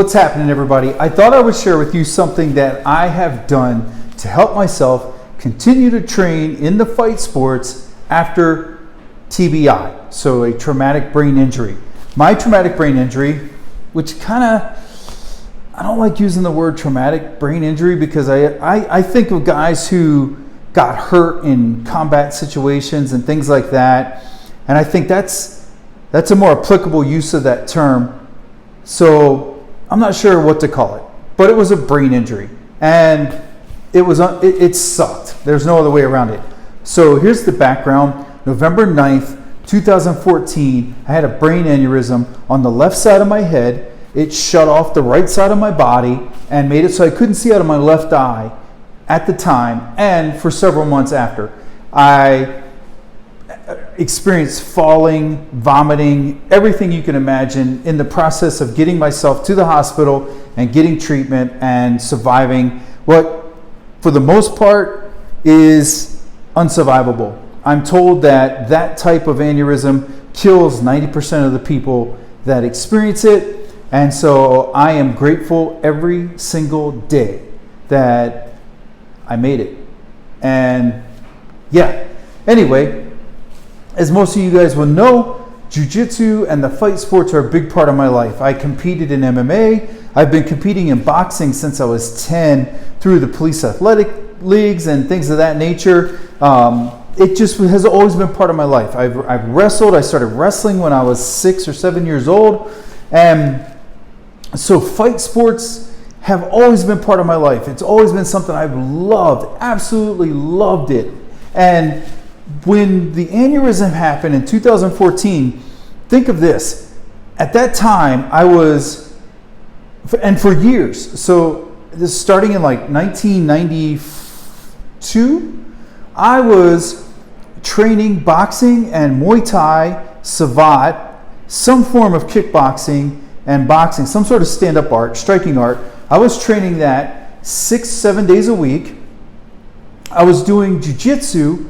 What's happening, everybody? I thought I would share with you something that I have done to help myself continue to train in the fight sports after TBI, so a traumatic brain injury. My traumatic brain injury, which I don't like using the word traumatic brain injury because I think of guys who got hurt in combat situations and things like that, and I think that's a more applicable use of that term. So I'm not sure what to call it, but it was a brain injury, and it sucked. There's no other way around it. So here's the background. November 9th, 2014, I had a brain aneurysm on the left side of my head. It shut off the right side of my body and made it so I couldn't see out of my left eye at the time, and for several months after. I experienced falling, vomiting, everything you can imagine in the process of getting myself to the hospital and getting treatment and surviving what, for the most part, is unsurvivable. I'm told that type of aneurysm kills 90% of the people that experience it, and so I am grateful every single day that I made it. And yeah, anyway, as most of you guys will know, Jiu-Jitsu and the fight sports are a big part of my life. I competed in MMA. I've been competing in boxing since I was 10 through the police athletic leagues and things of that nature. It just has always been part of my life. I've wrestled. I started wrestling when I was 6 or 7 years old. And so fight sports have always been part of my life. It's always been something I've loved, absolutely loved it. And when the aneurysm happened in 2014, think of this. At that time, I was, and for years, so this starting in like 1992, I was training boxing and Muay Thai, Savate, some form of kickboxing and boxing, some sort of stand-up art, striking art. I was training that 6-7 days a week. I was doing Jiu-Jitsu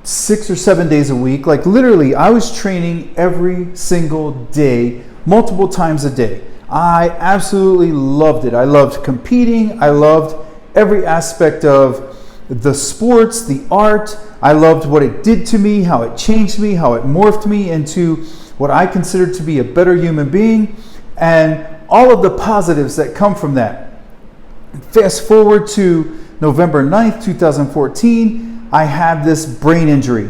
6 or 7 days a week. Like literally, I was training every single day, multiple times a day. I absolutely loved it. I loved competing. I loved every aspect of the sports, the art. I loved what it did to me, how it changed me, how it morphed me into what I considered to be a better human being, and all of the positives that come from that. Fast forward to November 9th, 2014, I had this brain injury.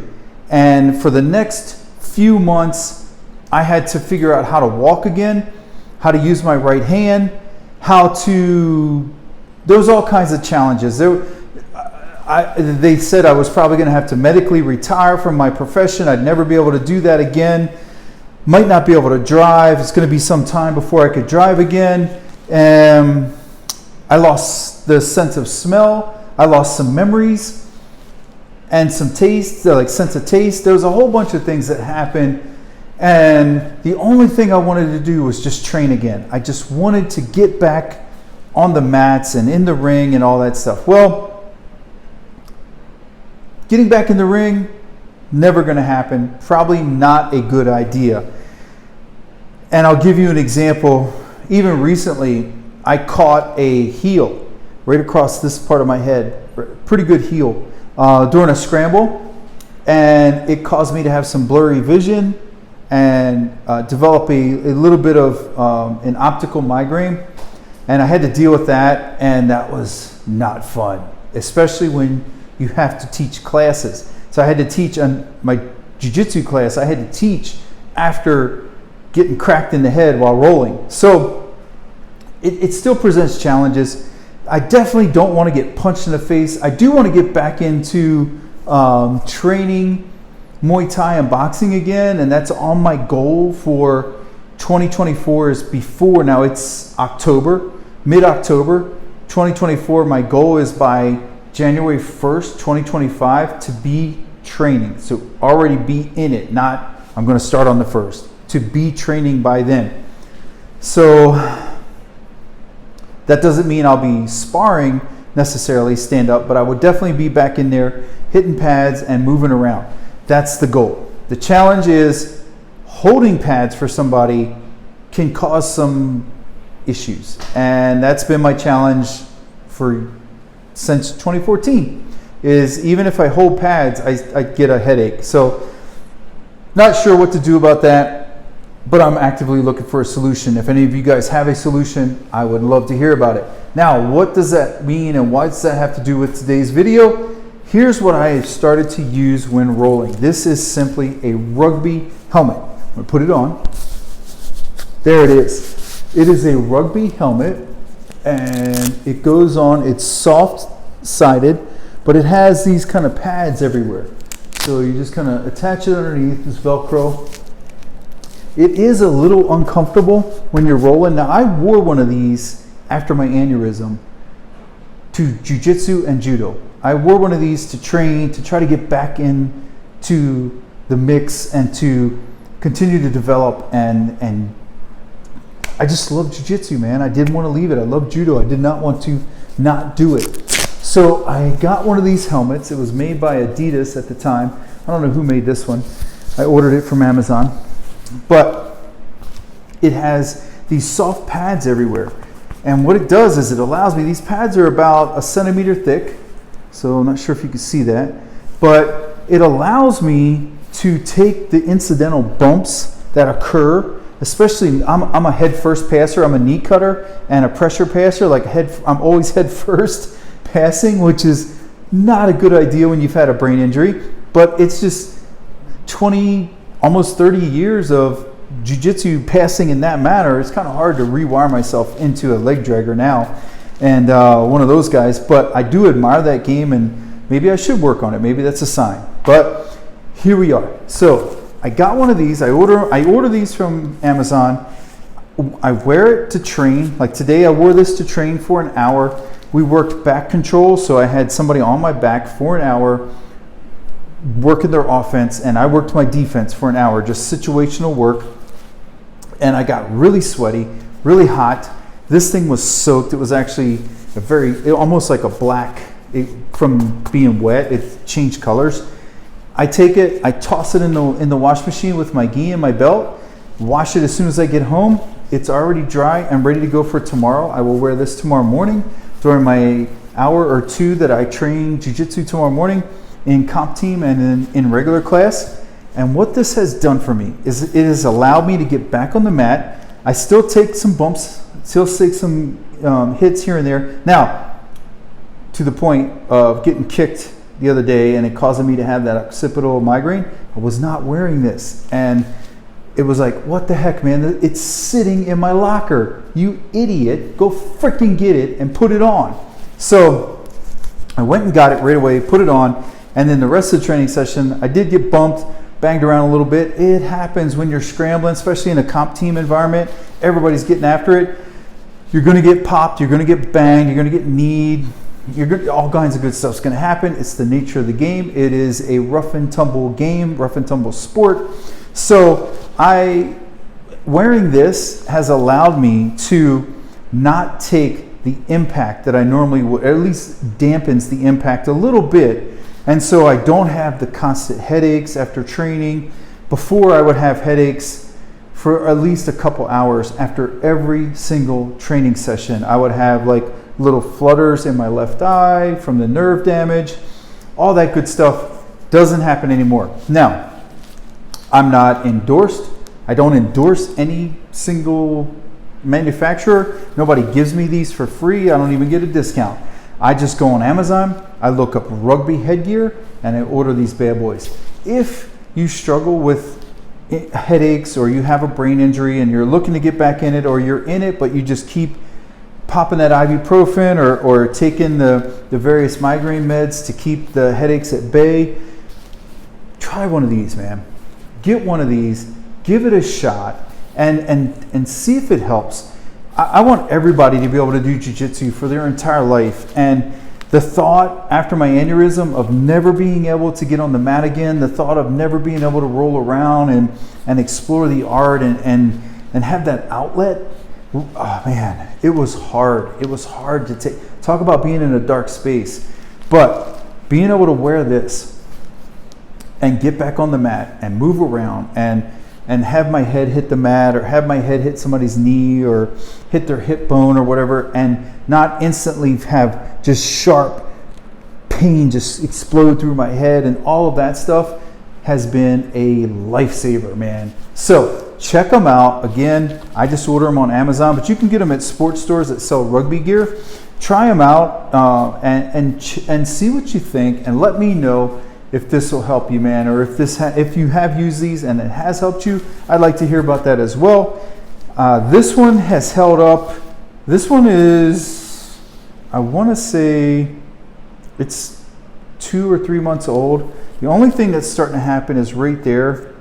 And for the next few months, I had to figure out how to walk again, how to use my right hand, there was all kinds of challenges. They said I was probably going to have to medically retire from my profession. I'd never be able to do that again. Might not be able to drive. It's going to be some time before I could drive again. I lost the sense of smell. I lost some memories and some taste, like sense of taste. There was a whole bunch of things that happened. And the only thing I wanted to do was just train again. I just wanted to get back on the mats and in the ring and all that stuff. Well, getting back in the ring, never going to happen. Probably not a good idea. And I'll give you an example. Even recently, I caught a heel right across this part of my head. Pretty good heel during a scramble. And it caused me to have some blurry vision and develop a little bit of an optical migraine. And I had to deal with that, and that was not fun, especially when you have to teach classes. So I had to teach on my jiu-jitsu class. I had to teach after getting cracked in the head while rolling. So it still presents challenges. I definitely don't want to get punched in the face. I do want to get back into training Muay Thai and boxing again, and that's on my goal for 2024 is before, now it's October, mid-October, 2024, my goal is by January 1st, 2025 to be training. So already be in it, not I'm going to start on the 1st, to be training by then. So that doesn't mean I'll be sparring necessarily stand up, but I would definitely be back in there hitting pads and moving around. That's the goal. The challenge is holding pads for somebody can cause some issues. And that's been my challenge since 2014, is even if I hold pads, I get a headache. So not sure what to do about that, but I'm actively looking for a solution. If any of you guys have a solution, I would love to hear about it. Now, what does that mean and what does that have to do with today's video? Here's what I started to use when rolling. This is simply a rugby helmet. I'm gonna put it on. There it is. It is a rugby helmet, and it goes on. It's soft-sided, but it has these kind of pads everywhere. So you just kind of attach it underneath this Velcro. It is a little uncomfortable when you're rolling. Now, I wore one of these after my aneurysm to Jiujitsu and Judo. I wore one of these to train, to try to get back into the mix and to continue to develop, and I just love Jiu-Jitsu, man. I didn't want to leave it. I love Judo. I did not want to not do it. So I got one of these helmets. It was made by Adidas at the time. I don't know who made this one. I ordered it from Amazon. But it has these soft pads everywhere. And what it does is it allows me, these pads are about 1 centimeter thick. So I'm not sure if you can see that. But it allows me to take the incidental bumps that occur. Especially, I'm a head first passer. I'm a knee cutter and a pressure passer. Like I'm always head first passing, which is not a good idea when you've had a brain injury. But it's just 20, almost 30 years of jiu-jitsu passing in that manner. It's kind of hard to rewire myself into a leg dragger now, and one of those guys. But I do admire that game, and maybe I should work on it. Maybe that's a sign. But here we are. So I got one of these. I order these from Amazon. I wear it to train. Like today, I wore this to train for an hour. We worked back control, so I had somebody on my back for an hour working their offense, and I worked my defense for an hour, just situational work. And I got really sweaty, really hot. This thing was soaked. It was actually almost like a black, from being wet, it changed colors. I take it, I toss it in the wash machine with my gi and my belt, wash it as soon as I get home. It's already dry. I'm ready to go for tomorrow. I will wear this tomorrow morning during my hour or two that I train jiu-jitsu tomorrow morning in comp team and in regular class. And what this has done for me is it has allowed me to get back on the mat. I still take some bumps, still take some hits here and there. Now, to the point of getting kicked the other day and it causing me to have that occipital migraine, I was not wearing this. And it was like, what the heck, man? It's sitting in my locker. You idiot. Go freaking get it and put it on. So I went and got it right away, put it on. And then the rest of the training session, I did get bumped, banged around a little bit. It happens when you're scrambling, especially in a comp team environment. Everybody's getting after it. You're going to get popped. You're going to get banged. You're going to get kneed. All kinds of good stuff's going to happen. It's the nature of the game. It is a rough and tumble game, rough and tumble sport. So wearing this has allowed me to not take the impact that I normally would, or at least dampens the impact a little bit. And so I don't have the constant headaches after training. Before, I would have headaches for at least a couple hours after every single training session. I would have like little flutters in my left eye from the nerve damage. All that good stuff doesn't happen anymore. Now, I'm not endorsed. I don't endorse any single manufacturer. Nobody gives me these for free. I don't even get a discount. I just go on Amazon, I look up rugby headgear, and I order these bad boys. If you struggle with headaches or you have a brain injury and you're looking to get back in it, or you're in it but you just keep popping that ibuprofen or taking the various migraine meds to keep the headaches at bay, try one of these, man. Get one of these, give it a shot, and see if it helps. I want everybody to be able to do jiu-jitsu for their entire life. And the thought after my aneurysm of never being able to get on the mat again, the thought of never being able to roll around and explore the art and have that outlet, oh man, it was hard. It was hard to talk about being in a dark space. But being able to wear this and get back on the mat and move around and and have my head hit the mat or have my head hit somebody's knee or hit their hip bone or whatever, and not instantly have just sharp pain just explode through my head, and all of that stuff has been a lifesaver, man. So check them out. Again, I just order them on Amazon, but you can get them at sports stores that sell rugby gear. Try them out and see what you think, and let me know if this will help you, man, or if you have used these and it has helped you. I'd like to hear about that as well. This one has held up. This one is, I want to say, it's 2 or 3 months old. The only thing that's starting to happen is right there.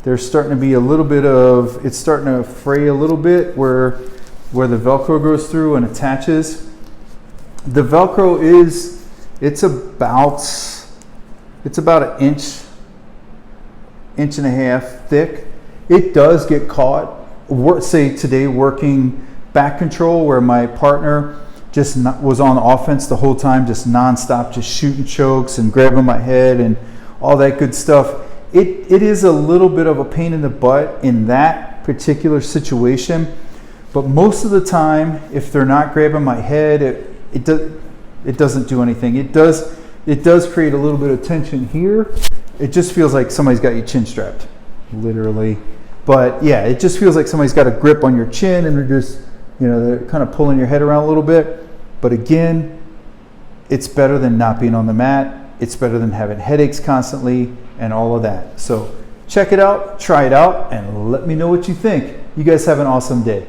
There's starting to be a little bit of, it's starting to fray a little bit where the Velcro goes through and attaches. The Velcro is, it's about an inch and a half thick. It does get caught. Say today working back control, where my partner just was on offense the whole time, just nonstop, just shooting chokes and grabbing my head and all that good stuff. It is a little bit of a pain in the butt in that particular situation, but most of the time, if they're not grabbing my head, it doesn't do anything. It does create a little bit of tension here. It just feels like somebody's got you chin strapped, literally. But yeah, it just feels like somebody's got a grip on your chin and they're just, they're kind of pulling your head around a little bit. But again, it's better than not being on the mat. It's better than having headaches constantly and all of that. So check it out, try it out, and let me know what you think. You guys have an awesome day.